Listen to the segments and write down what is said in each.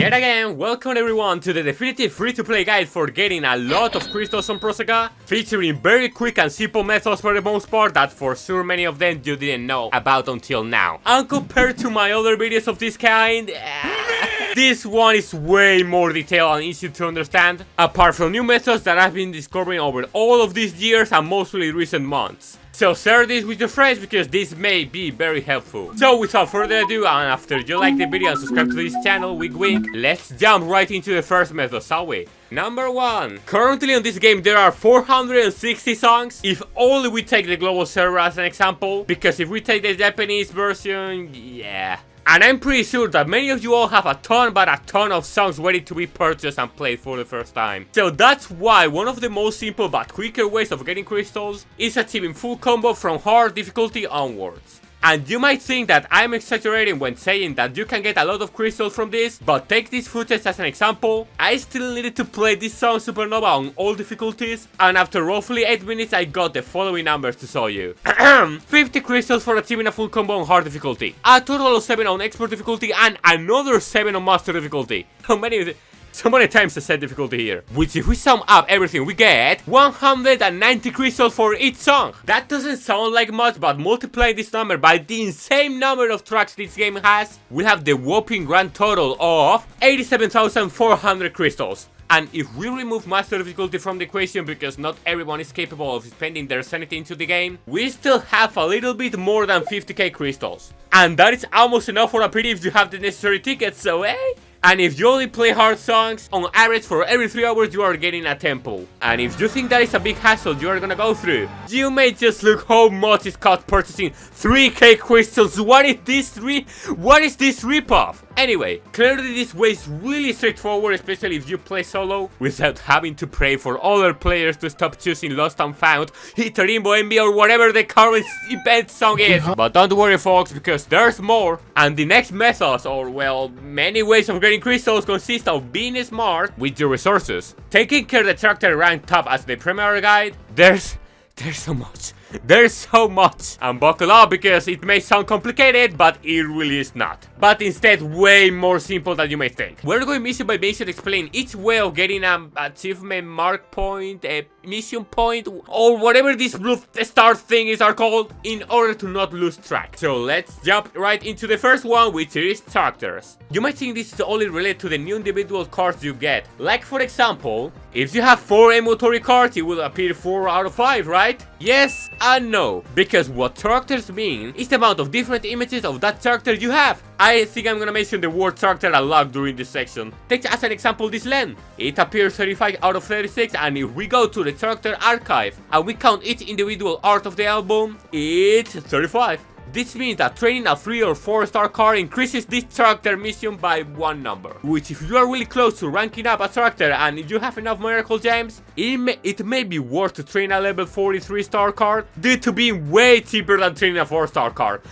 Yet again, welcome everyone to the definitive free-to-play guide for getting a lot of crystals on Proseka, featuring very quick and simple methods for the most part that for sure many of them you didn't know about until now. And compared to my other videos of this kind, this one is way more detailed and easy to understand, apart from new methods that I've been discovering over all of these years and mostly recent months. So share this with your friends because this may be very helpful. So without further ado, and after you like the video and subscribe to this channel, wink, let's jump right into the first method, shall we? Number 1. Currently on this game there are 460 songs, if only we take the global server as an example, because if we take the Japanese version, yeah. And I'm pretty sure that many of you all have a ton of songs ready to be purchased and played for the first time. So that's why one of the most simple but quicker ways of getting crystals is achieving full combo from hard difficulty onwards. And you might think that I'm exaggerating when saying that you can get a lot of crystals from this, but take this footage as an example. I still needed to play this song Supernova on all difficulties, and after roughly 8 minutes I got the following numbers to show you. 50 crystals for achieving a full combo on hard difficulty, a total of 7 on expert difficulty, and another 7 on master difficulty. So many times I said difficulty here. Which if we sum up everything we get 190 crystals for each song. That doesn't sound like much, but multiplying this number by the insane number of tracks this game has, we have the whopping grand total of 87,400 crystals. And if we remove master difficulty from the equation because not everyone is capable of spending their sanity into the game, we still have a little bit more than 50k crystals. And that is almost enough for a pity if you have the necessary tickets, so And if you only play hard songs, on average for every 3 hours you are getting a temple. And if you think that is a big hassle you are gonna go through, you may just look how much it costs purchasing 3k crystals. What is this ripoff? Anyway, clearly this way is really straightforward, especially if you play solo, without having to pray for other players to stop choosing Lost and Found, Hitarimbo Envy or whatever the current event song is. But don't worry folks, because there's more. And the next methods, or well, many ways of getting crystals consist of being smart with your resources. Taking care the character ranked top as the primary guide, there's so much. There's so much. And buckle up because it may sound complicated, but it really is not. But instead way more simple than you may think. We're going mission by mission to explain each way of getting an achievement mark point, a mission point, or whatever these blue star things are called, in order to not lose track. So let's jump right into the first one, which is characters. You might think this is only related to the new individual cards you get. Like for example, if you have 4 emotory cards, it will appear 4 out of 5, right? Yes and no, because what characters mean is the amount of different images of that character you have. I think I'm gonna mention the word character a lot during this section. Take as an example this Len. It appears 35 out of 36, and if we go to the character archive and we count each individual art of the album, it's 35. This means that training a 3 or 4 star card increases this character mission by 1 number. Which if you are really close to ranking up a character and if you have enough miracle gems, it may be worth to train a level 43 star card due to being way cheaper than training a 4 star card.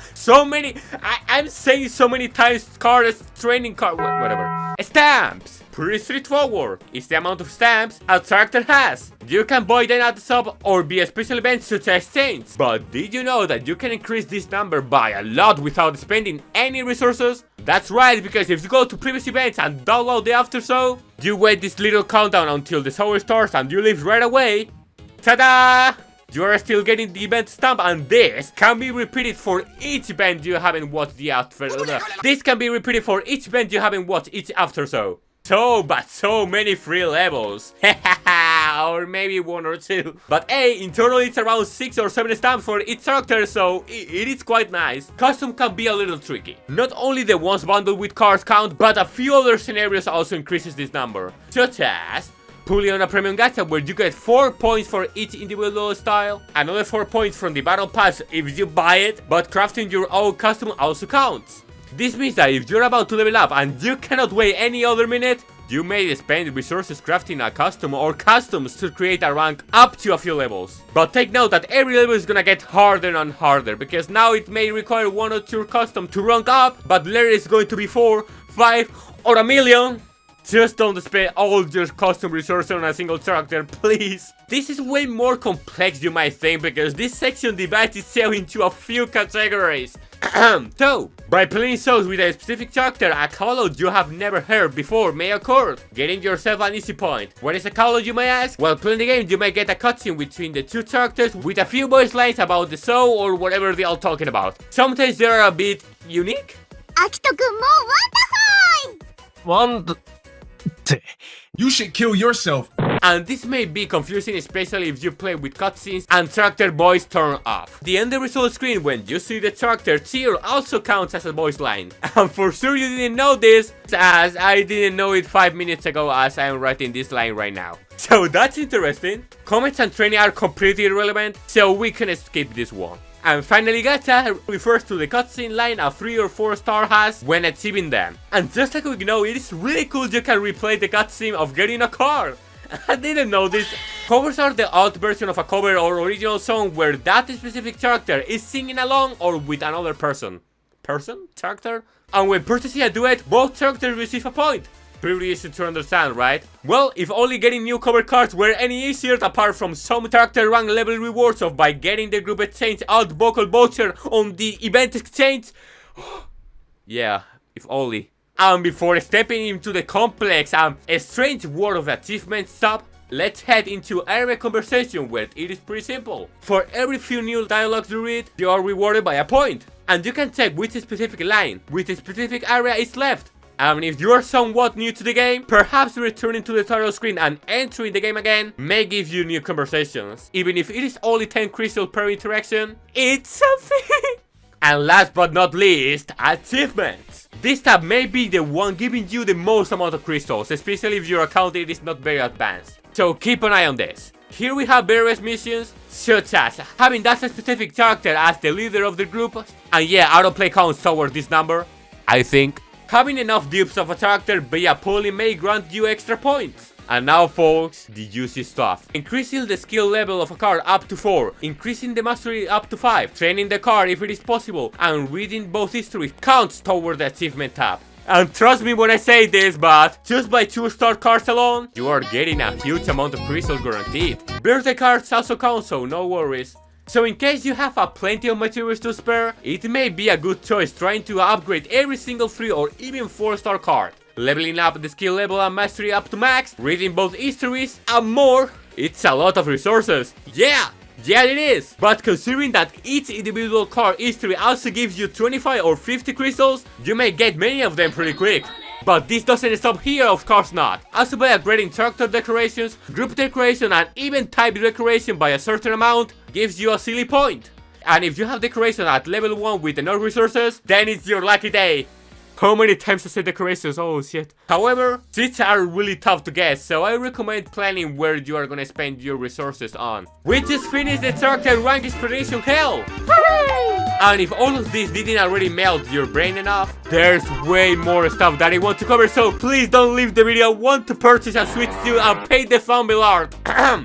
I'm saying so many times cards, training card, whatever. Stamps! Pretty straightforward. It's the amount of stamps a character has. You can buy them at the shop or via special events such as exchange. But did you know that you can increase this number by a lot without spending any resources? That's right, because if you go to previous events and download the after show, you wait this little countdown until the show starts and you leave right away. Ta-da! You are still getting the event stamp, and this can be repeated for each event you haven't watched the after. This can be repeated for each event you haven't watched each after show. So many free levels. Or maybe 1 or 2. But hey, in total it's around 6 or 7 stamps for each character, so it is quite nice. Custom can be a little tricky. Not only the ones bundled with cards count, but a few other scenarios also increases this number. Such as pulling on a premium gacha where you get 4 points for each individual style, another 4 points from the battle pass if you buy it, but crafting your own custom also counts. This means that if you're about to level up and you cannot wait any other minute, you may spend resources crafting a custom or customs to create a rank up to a few levels. But take note that every level is gonna get harder and harder, because now it may require 1 or 2 custom to rank up, but later it's going to be 4, 5 or a million. Just don't spend all your custom resources on a single character, please. This is way more complex you might think because this section divides itself into a few categories. So, by playing songs with a specific character, a callout you have never heard before may occur, getting yourself an easy point. What is a callout, you may ask? While playing the game, you may get a cutscene between the two characters with a few voice lines about the show or whatever they are talking about. Sometimes they are a bit unique. You should kill yourself. And this may be confusing, especially if you play with cutscenes and character voice turned off. The end result screen when you see the character tear also counts as a voice line. And for sure you didn't know this, as I didn't know it 5 minutes ago as I am writing this line right now. So that's interesting. Comments and training are completely irrelevant, so we can skip this one. And finally, gacha refers to the cutscene line a 3 or 4 star has when achieving them. And just like we know, it is really cool you can replay the cutscene of getting a car. I didn't know this. Covers are the alt version of a cover or original song where that specific character is singing along or with another person. Character? And when purchasing a duet, both characters receive a point. Pretty easy to understand, right? Well, if only getting new cover cards were any easier apart from some character rank level rewards of by getting the group exchange alt vocal voucher on the event exchange. Yeah, if only. And before stepping into the complex and strange world of achievement stuff, let's head into anime conversation where it is pretty simple. For every few new dialogues you read, you are rewarded by a point. And you can check which specific line, which specific area is left. And if you are somewhat new to the game, perhaps returning to the title screen and entering the game again may give you new conversations. Even if it is only 10 crystals per interaction, it's something! And last but not least, achievements. This tab may be the one giving you the most amount of crystals, especially if your account is not very advanced. So keep an eye on this. Here we have various missions, such as having that specific character as the leader of the group, and yeah, autoplay counts toward this number, I think. Having enough dupes of a character via pulling may grant you extra points. And now folks, the juicy stuff. Increasing the skill level of a card up to 4, increasing the mastery up to 5, training the card if it is possible, and reading both histories counts toward the achievement tab. And trust me when I say this, but just by 2-star cards alone, you are getting a huge amount of crystals guaranteed. Birthday cards also count, so no worries. So in case you have plenty of materials to spare, it may be a good choice trying to upgrade every single 3 or even 4-star card. Leveling up the skill level and mastery up to max, reading both histories, and more. It's a lot of resources. Yeah, it is. But considering that each individual card history also gives you 25 or 50 crystals, you may get many of them pretty quick. But this doesn't stop here, of course not. Also by upgrading character decorations, group decoration, and even type decoration by a certain amount gives you a silly point. And if you have decoration at level 1 with enough resources, then it's your lucky day. How many times I say decorations? Oh shit. However, seats are really tough to get, so I recommend planning where you are gonna spend your resources on. We just finished the character rank exploration hell! Hooray! And if all of this didn't already melt your brain enough, there's way more stuff that I want to cover, so please don't leave the video. I want to purchase a Switch 2 and pay the fan bill art.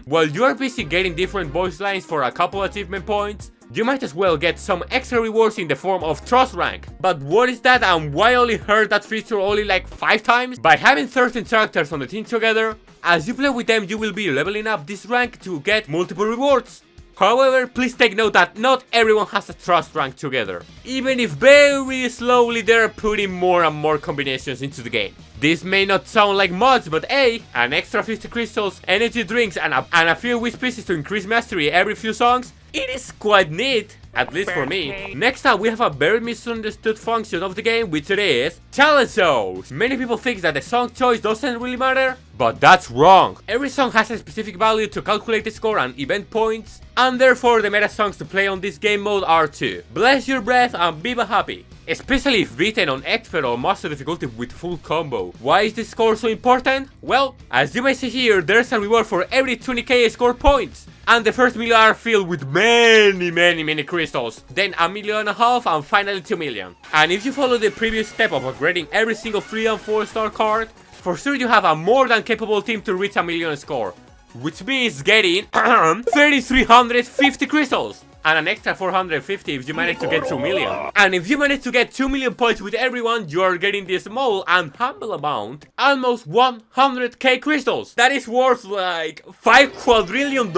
While you are busy getting different voice lines for a couple achievement points, you might as well get some extra rewards in the form of trust rank. But what is that and why I only heard that feature only like 5 times? By having certain characters on the team together, as you play with them you will be leveling up this rank to get multiple rewards. However, please take note that not everyone has a trust rank together, even if very slowly they're putting more and more combinations into the game. This may not sound like much, but hey, an extra 50 crystals, energy drinks, and a few wish pieces to increase mastery every few songs, it is quite neat, at least for me. Next up, we have a very misunderstood function of the game, which it is challenge shows. Many people think that the song choice doesn't really matter, but that's wrong. Every song has a specific value to calculate the score and event points, and therefore the meta songs to play on this game mode are 2. Bless Your Breath and Viva Happy. Especially if written on expert or master difficulty with full combo. Why is this score so important? Well, as you may see here, there's a reward for every 20k score points. And the first million are filled with many crystals. Then 1.5 million and finally 2 million. And if you follow the previous step of upgrading every single 3 and 4-star card, for sure you have a more than capable team to reach 1 million score. Which means getting 3,350 crystals. and an extra 450 if you manage to get 2 million. And if you manage to get 2 million points with everyone, you are getting this small and humble amount, almost 100k crystals. That is worth like $5 quadrillion.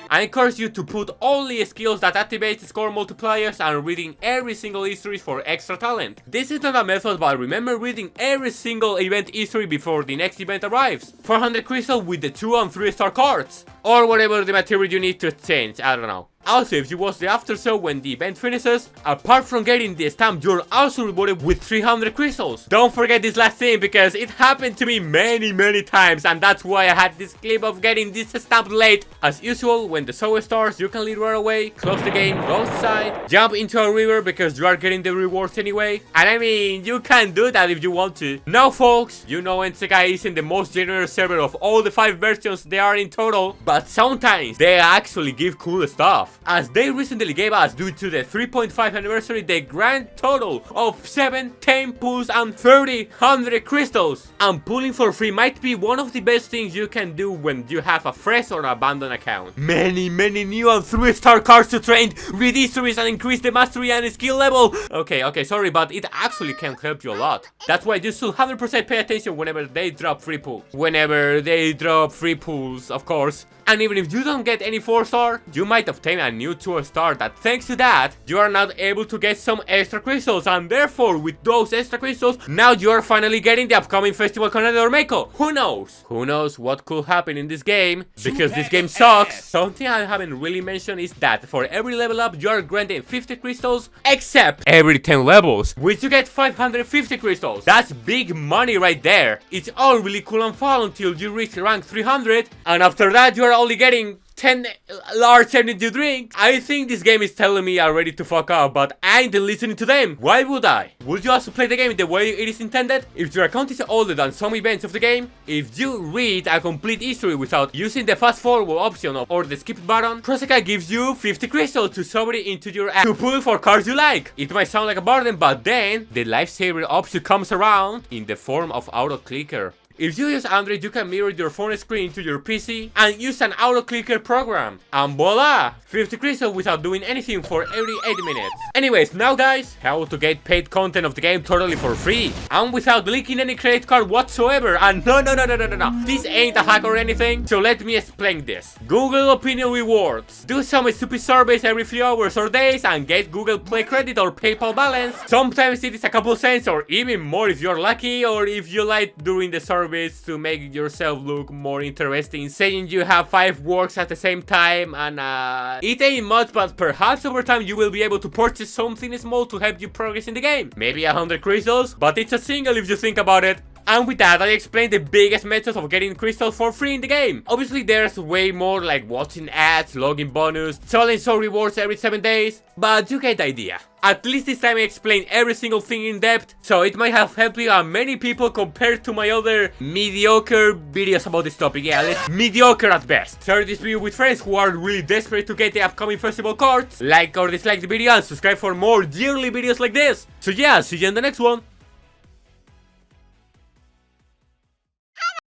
I encourage you to put only skills that activate score multipliers and reading every single history for extra talent. This is not a method, but remember reading every single event history before the next event arrives. 400 crystal with the 2 and 3 star cards, or whatever the material you need to exchange, I don't know. Also, if you watch the after show when the event finishes, apart from getting the stamp, you're also rewarded with 300 crystals. Don't forget this last thing, because it happened to me many times, and that's why I had this clip of getting this stamp late. As usual, when the show starts, you can leave right away, close the game, go outside, jump into a river because you are getting the rewards anyway. And I mean, you can do that if you want to. Now folks, you know Sekai isn't the most generous server of all the 5 versions there are in total, but sometimes they actually give cool stuff. As they recently gave us, due to the 3.5 anniversary, the grand total of 7, 10 pulls and 300 crystals. And pulling for free might be one of the best things you can do when you have a fresh or abandoned account. Many new and 3-star cards to train, read histories and increase the mastery and skill level. Okay, sorry, but it actually can help you a lot. That's why you should 100% pay attention whenever they drop free pulls. Whenever they drop free pulls, of course. And even if you don't get any 4-star, you might obtain a new 2-star that thanks to that, you are now able to get some extra crystals, and therefore with those extra crystals, now you are finally getting the upcoming Festival Kanade or MEIKO. Who knows? Who knows what could happen in this game? Because this game sucks. Something I haven't really mentioned is that for every level up, you are granted 50 crystals, except every 10 levels, which you get 550 crystals. That's big money right there. It's all really cool and fun until you reach rank 300, and after that you are only getting 10 large energy drink. I think this game is telling me already to fuck up, but I ain't listening to them. Why would I? Would you also play the game the way it is intended? If your account is older than some events of the game, if you read a complete history without using the fast forward option or the skip button, Sekai gives you 50 crystals to summon it into your app to pull for cards you like. It might sound like a burden, but then the lifesaver option comes around in the form of auto clicker. If you use Android, you can mirror your phone screen to your PC and use an auto-clicker program. And voila! 50 crystals without doing anything for every 8 minutes. Anyways, now guys, how to get paid content of the game totally for free. And without linking any credit card whatsoever. And no. This ain't a hack or anything, so let me explain this. Google Opinion Rewards. Do some stupid surveys every few hours or days and get Google Play credit or PayPal balance. Sometimes it is a couple cents or even more if you're lucky, or if you like during the survey to make yourself look more interesting, saying you have 5 works at the same time, and it ain't much, but perhaps over time you will be able to purchase something small to help you progress in the game. Maybe 100 crystals, but it's a single if you think about it. And with that, I explained the biggest methods of getting crystals for free in the game. Obviously, there's way more, like watching ads, login bonus, selling some rewards every 7 days, but you get the idea. At least this time I explained every single thing in depth, so it might have helped you and many people compared to my other mediocre videos about this topic. Yeah, mediocre at best. Share this video with friends who are really desperate to get the upcoming festival cards. Like or dislike the video and subscribe for more yearly videos like this. So yeah, see you in the next one.